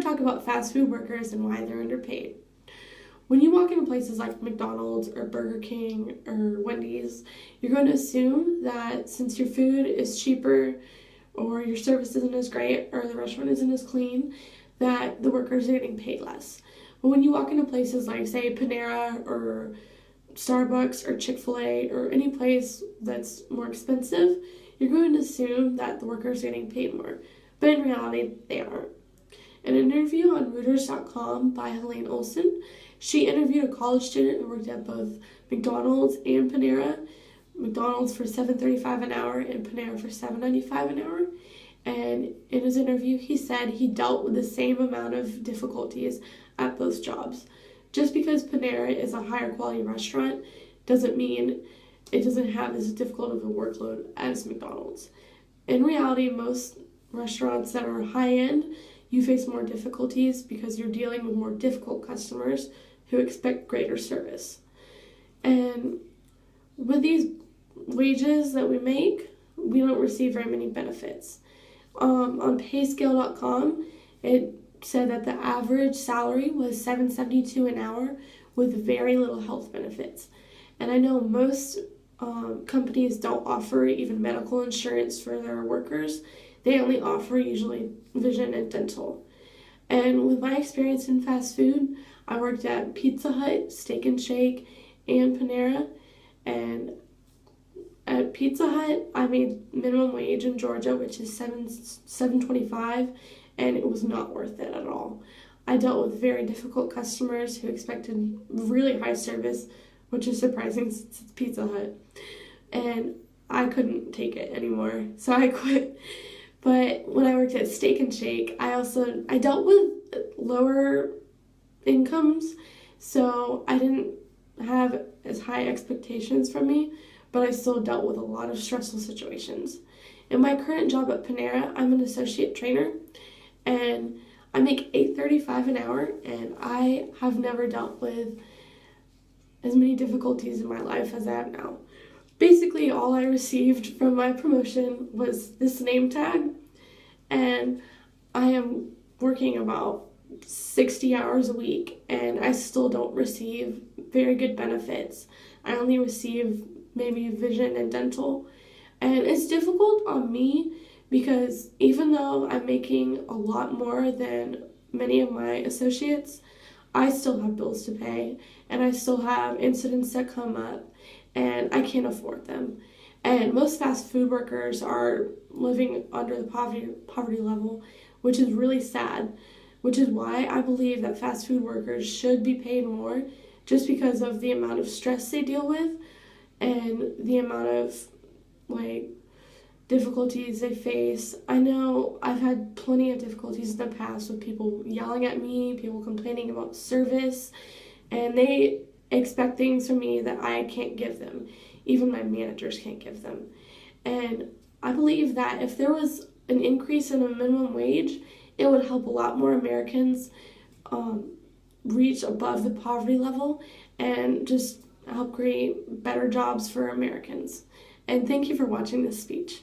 to talk about fast food workers and why they're underpaid. When you walk into places like McDonald's or Burger King or Wendy's, you're going to assume that since your food is cheaper or your service isn't as great or the restaurant isn't as clean, that the workers are getting paid less. But when you walk into places like, say, Panera or Starbucks or Chick-fil-A or any place that's more expensive, you're going to assume that the workers are getting paid more. But in reality, they aren't. In an interview on Reuters.com by Helene Olson, she interviewed a college student who worked at both McDonald's and Panera. McDonald's for $7.35 an hour and Panera for $7.95 an hour. And in his interview, he said he dealt with the same amount of difficulties at both jobs. Just because Panera is a higher quality restaurant doesn't mean it doesn't have as difficult of a workload as McDonald's. In reality, most restaurants that are high-end, you face more difficulties because you're dealing with more difficult customers who expect greater service. And with these wages that we make, we don't receive very many benefits. On payscale.com, it said that the average salary was $7.72 an hour with very little health benefits. And I know most companies don't offer even medical insurance for their workers. They only offer usually vision and dental. And with my experience in fast food, I worked at Pizza Hut, Steak and Shake, and Panera. And at Pizza Hut, I made minimum wage in Georgia, which is $7.25, and it was not worth it at all. I dealt with very difficult customers who expected really high service, which is surprising since it's Pizza Hut. And I couldn't take it anymore, so I quit. But when I worked at Steak and Shake, I dealt with lower incomes, so I didn't have as high expectations from me, but I still dealt with a lot of stressful situations. In my current job at Panera, I'm an associate trainer, and I make $8.35 an hour, and I have never dealt with as many difficulties in my life as I have now. Basically, all I received from my promotion was this name tag, and I am working about 60 hours a week, and I still don't receive very good benefits. I only receive maybe vision and dental, and it's difficult on me because even though I'm making a lot more than many of my associates, I still have bills to pay, and I still have incidents that come up, and I can't afford them. And most fast food workers are living under the poverty level, which is really sad, which is why I believe that fast food workers should be paid more, just because of the amount of stress they deal with and the amount of difficulties they face. I know I've had plenty of difficulties in the past with people yelling at me, people complaining about service, and they expect things from me that I can't give them. Even my managers can't give them. And I believe that if there was an increase in a minimum wage, it would help a lot more Americans reach above the poverty level and just help create better jobs for Americans. And thank you for watching this speech.